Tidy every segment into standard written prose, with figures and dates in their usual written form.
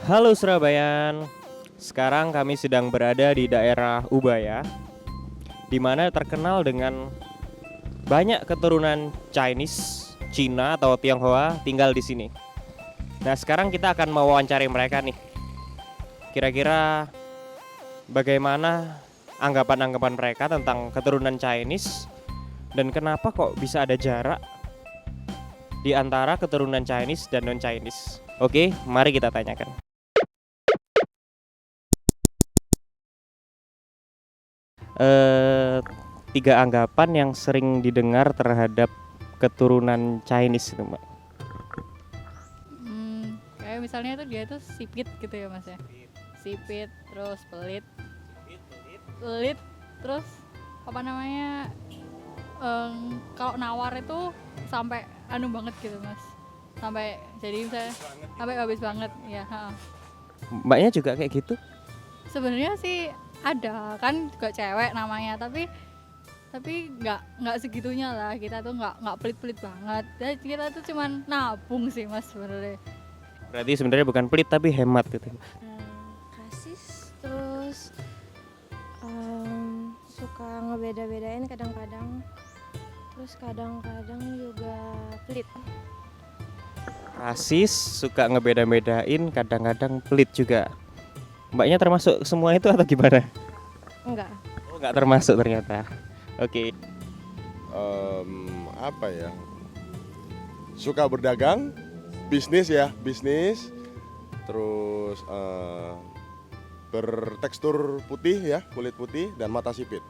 Halo Surabayan, sekarang kami sedang berada di daerah Ubaya, di mana terkenal dengan banyak keturunan Chinese, Cina atau Tionghoa tinggal di sini. Nah, sekarang kita akan mewawancari mereka nih. Kira-kira bagaimana anggapan-anggapan mereka tentang keturunan Chinese dan kenapa kok bisa ada jarak di antara keturunan Chinese dan non-Chinese. Oke, mari kita tanyakan. eh, Tiga anggapan yang sering didengar terhadap keturunan Chinese itu, Mbak. Kayak misalnya tuh dia tuh sipit gitu ya mas ya. Sipit, terus pelit, pelit, terus apa namanya? Kalau nawar itu sampai anu banget gitu mas. Sampai jadi misalnya sampai habis banget ya. Mbaknya juga kayak gitu? Sebenarnya sih ada kan juga cewek namanya, tapi nggak segitunya lah. Kita tuh nggak pelit-pelit banget. Dan kita tuh cuman nabung sih mas sebenarnya. Berarti sebenarnya bukan pelit tapi hemat gitu. Rasis, terus suka ngebeda-bedain kadang-kadang, terus kadang-kadang juga pelit. Rasis, suka ngebeda-bedain, kadang-kadang pelit juga. Mbaknya termasuk semua itu atau gimana? Enggak. Oh, nggak termasuk ternyata. Oke. Apa ya? Suka berdagang, bisnis ya, bisnis. Terus bertekstur putih ya, kulit putih dan mata sipit.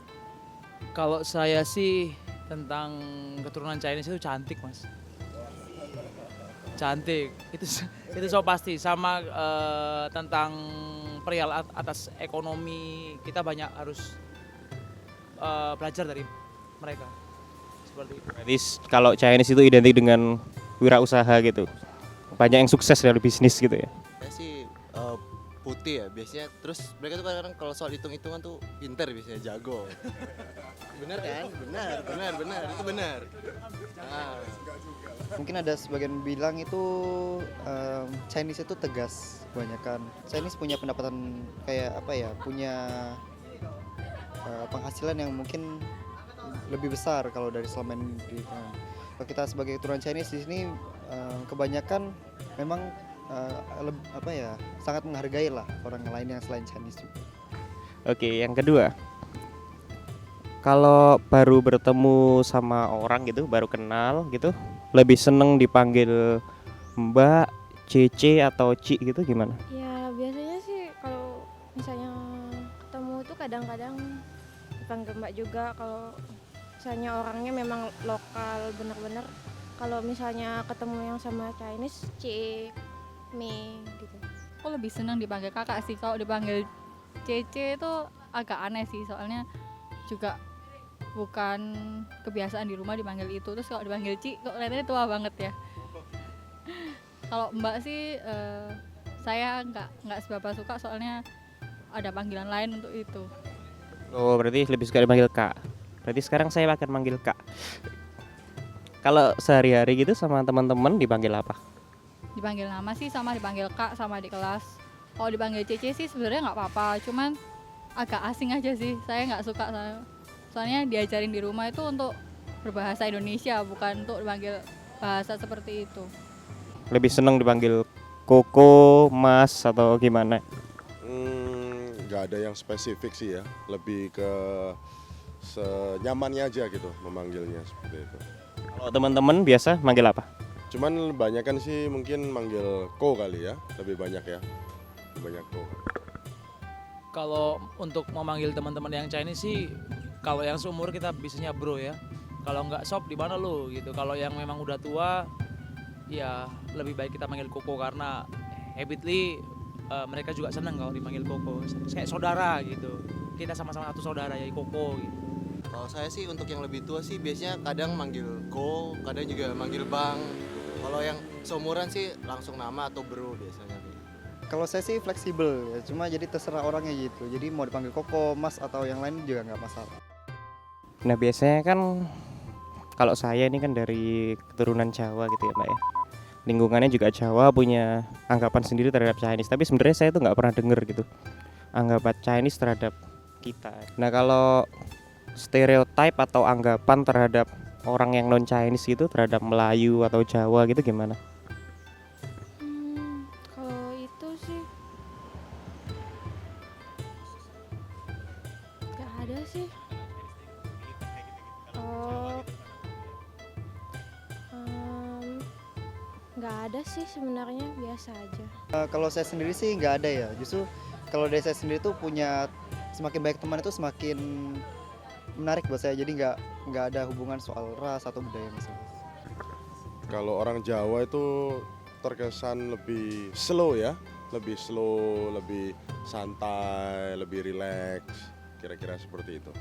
Kalau saya sih tentang keturunan Chinese itu cantik mas, cantik itu so pasti sama tentang perihal atas ekonomi kita banyak harus belajar dari mereka seperti itu. Berarti kalau Chinese itu identik dengan wirausaha gitu. Banyak yang sukses dari bisnis gitu ya. Saya sih putih ya biasanya. Terus mereka tuh kadang-kadang kalau soal hitung-hitungan tuh pinter biasanya, jago. Benar kan? Benar. Itu benar. Nah. Mungkin ada sebagian bilang itu Chinese itu tegas kebanyakan. Chinese punya pendapatan kayak apa ya, punya penghasilan yang mungkin lebih besar kalau dari selama ini. Kalau kita sebagai keturunan Chinese di sini kebanyakan memang apa ya, sangat menghargai lah orang lain yang selain Chinese juga. Oke, yang kedua, kalau baru bertemu sama orang gitu, baru kenal gitu, lebih seneng dipanggil Mbak, Cece atau Ci gitu gimana? Ya biasanya sih kalau misalnya ketemu tuh kadang-kadang dipanggil mbak juga kalau misalnya orangnya memang lokal bener-bener. Kalau misalnya ketemu yang sama Chinese, Ci, Mi gitu. Aku lebih senang dipanggil kakak sih. Kalau dipanggil Cece itu agak aneh sih, soalnya juga bukan kebiasaan di rumah dipanggil itu. Terus kalau dipanggil Ci kok kelihatannya tua banget ya. Kalau Mbak sih saya nggak seberapa suka, soalnya ada panggilan lain untuk itu. Oh, berarti lebih suka dipanggil Kak. Berarti sekarang saya akan manggil Kak. Kalau sehari-hari gitu sama teman-teman dipanggil apa? Dipanggil nama sih sama dipanggil Kak sama di kelas. Kalau dipanggil Cece sih sebenarnya nggak apa-apa, cuman agak asing aja sih. Saya nggak suka, soalnya diajarin di rumah itu untuk berbahasa Indonesia, bukan untuk dipanggil bahasa seperti itu. Lebih seneng dipanggil Koko, Mas atau gimana? Nggak ada yang spesifik sih ya, lebih ke senyamannya aja gitu memanggilnya seperti itu. Kalau teman-teman biasa manggil apa? Cuman banyakan sih mungkin manggil ko kali ya, lebih banyak ya, lebih banyak ko. Kalau untuk memanggil teman-teman yang Chinese sih, kalau yang seumur kita bisanya bro ya. Kalau nggak sob di mana lo gitu. Kalau yang memang udah tua, ya lebih baik kita manggil koko karena habitually mereka juga senang kalau dipanggil koko. Kayak saudara gitu. Kita sama-sama satu saudara ya koko gitu. Kalau saya sih untuk yang lebih tua sih biasanya kadang manggil ko, kadang juga manggil bang. Kalau yang seumuran sih langsung nama atau bro biasanya. Kalau saya sih fleksibel ya, cuma jadi terserah orangnya gitu. Jadi mau dipanggil Koko, Mas atau yang lain juga nggak masalah. Nah, biasanya kan kalau saya ini kan dari keturunan Jawa gitu ya, Mbak ya. lingkungannya juga Jawa punya anggapan sendiri terhadap Chinese. Tapi sebenarnya saya tuh nggak pernah denger gitu anggapan Chinese terhadap kita. Nah kalau stereotype atau anggapan terhadap orang yang non Chinese gitu terhadap Melayu atau Jawa gitu gimana? Kalau itu sih nggak ada sih. Oh, nggak ada sih sebenarnya, biasa aja. Kalau saya sendiri sih nggak ada ya. Justru kalau dari saya sendiri tuh punya semakin banyak teman itu semakin menarik buat saya. Jadi nggak ada hubungan soal ras atau budaya misalnya. Kalau orang Jawa itu terkesan lebih slow ya, lebih slow, lebih santai, lebih rileks, kira-kira seperti itu.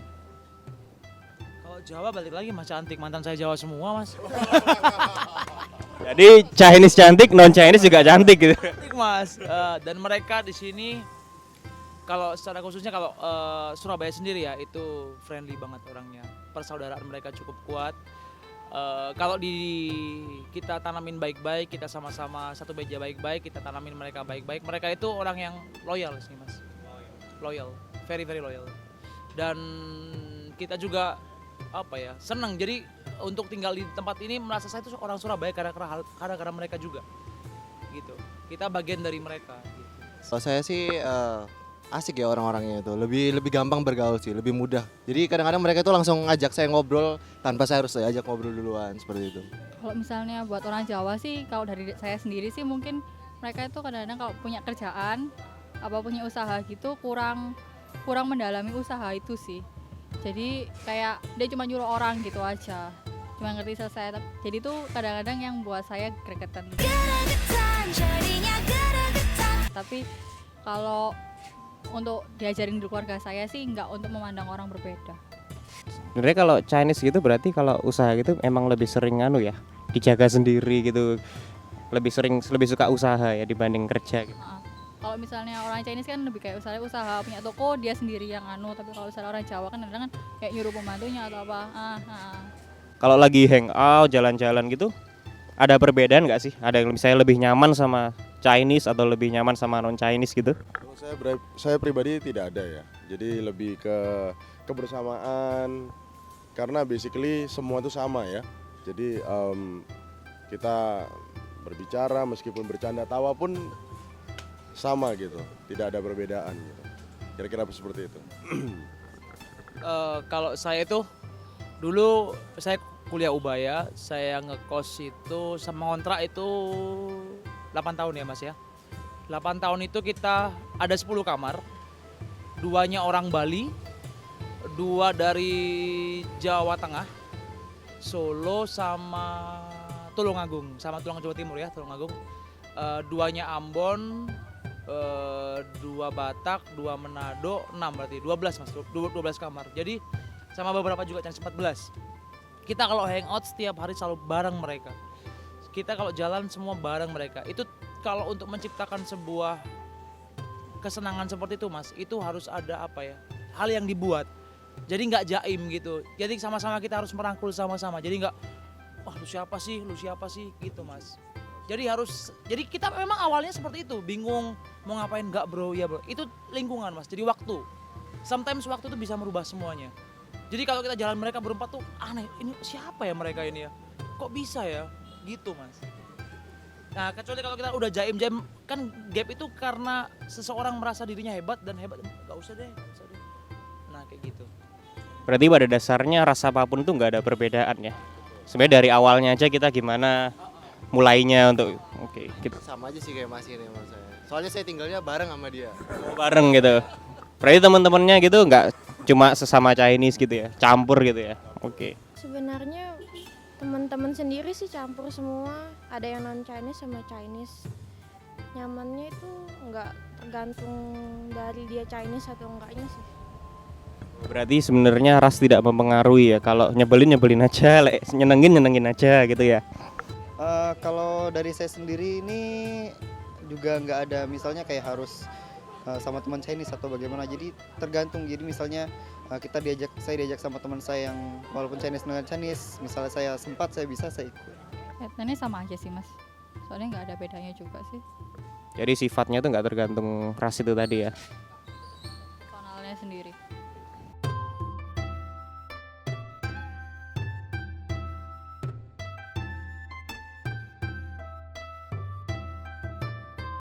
Kalau Jawa balik lagi Mas cantik, mantan saya Jawa semua Mas. Jadi Chinese cantik, non Chinese juga cantik gitu. Cantik Mas. Dan mereka di sini kalau secara khususnya kalau Surabaya sendiri ya itu friendly banget orangnya. Persaudaraan mereka cukup kuat. Kalau kita tanamin baik-baik, kita sama-sama satu meja baik-baik, kita tanamin mereka baik-baik. Mereka itu orang yang loyal sih Mas. Loyal, very very loyal. Dan kita juga apa ya senang. Jadi untuk tinggal di tempat ini merasa saya itu orang Surabaya karena mereka juga. Gitu. Kita bagian dari mereka. Gitu. Kalau saya sih asik ya orang-orangnya itu, lebih gampang bergaul sih, lebih mudah. Jadi kadang-kadang mereka itu langsung ngajak saya ngobrol tanpa saya harus ajak ngobrol duluan seperti itu. Kalau misalnya buat orang Jawa sih, kalau dari saya sendiri sih mungkin mereka itu kadang-kadang kalau punya kerjaan apa punya usaha gitu kurang mendalami usaha itu sih. Jadi kayak dia cuma nyuruh orang gitu aja, cuma ngerti selesai. Jadi tuh kadang-kadang yang buat saya gregetan. Tapi kalau untuk diajarin di keluarga saya sih nggak untuk memandang orang berbeda. Sebenarnya kalau Chinese gitu berarti kalau usaha gitu emang lebih sering ya, dijaga sendiri gitu. Lebih suka usaha ya dibanding kerja gitu. Kalau misalnya orang Chinese kan lebih kayak usaha punya toko dia sendiri yang tapi kalau misalnya orang Jawa kan kadang-kadang kayak nyuruh pembantunya atau apa. Kalau lagi hangout, jalan-jalan gitu, ada perbedaan nggak sih? Ada yang misalnya lebih nyaman sama Chinese atau lebih nyaman sama non Chinese gitu? Kalau saya pribadi tidak ada ya. Jadi lebih ke kebersamaan karena basically semua itu sama ya. Jadi kita berbicara meskipun bercanda tawa pun sama gitu. Tidak ada perbedaan gitu. Kira-kira seperti itu. Kalau saya itu dulu saya kuliah Ubaya, saya ngekos itu sama kontrak itu 8 tahun ya Mas ya. 8 tahun itu kita ada 10 kamar, 2-nya orang Bali, 2 dari Jawa Tengah, Solo sama Tulungagung, sama Jawa Timur ya, Tulungagung. 2-nya Ambon, 2 Batak, 2 Manado, 6 berarti 12 Mas, 12 kamar. Jadi sama beberapa juga Chinese 14. Kita kalau hangout setiap hari selalu bareng mereka. Kita kalau jalan semua bareng mereka. Itu kalau untuk menciptakan sebuah kesenangan seperti itu Mas, itu harus ada apa ya? Hal yang dibuat. Jadi nggak jaim gitu. Jadi sama-sama kita harus merangkul sama-sama. Jadi nggak, wah lu siapa sih gitu Mas. Jadi kita memang awalnya seperti itu, bingung mau ngapain nggak bro, ya bro. Itu lingkungan Mas, jadi waktu. Sometimes waktu itu bisa merubah semuanya. Jadi kalau kita jalan mereka berempat tuh aneh, ini siapa ya mereka ini ya? Kok bisa ya? Gitu Mas. Nah kecuali kalau kita udah jaim kan gap itu karena seseorang merasa dirinya hebat dan hebat, nggak usah deh. Nah kayak gitu. Berarti pada dasarnya rasa apapun itu nggak ada perbedaan ya. Sebenarnya dari awalnya aja kita gimana mulainya untuk gitu. Sama aja sih kayak Mas ini menurut saya. Soalnya saya tinggalnya bareng sama dia. Bareng gitu. Berarti teman-temannya gitu nggak cuma sesama Chinese gitu ya, campur gitu ya. Oke. Sebenarnya teman-teman sendiri sih campur semua, ada yang non Chinese sama Chinese. Nyamannya itu nggak tergantung dari dia Chinese atau enggaknya sih. Berarti sebenarnya ras tidak mempengaruhi ya. Kalau nyebelin aja, nyenengin aja gitu ya. Kalau dari saya sendiri ini juga nggak ada misalnya kayak harus sama teman Chinese atau bagaimana. Jadi tergantung. Jadi misalnya saya diajak sama teman saya yang walaupun Chinese dengan Chinese, misalnya saya sempat saya bisa saya ikut. Kelihatannya sama aja sih Mas. soalnya nggak ada bedanya juga sih Jadi sifatnya tuh nggak tergantung ras itu tadi ya. personalnya sendiri.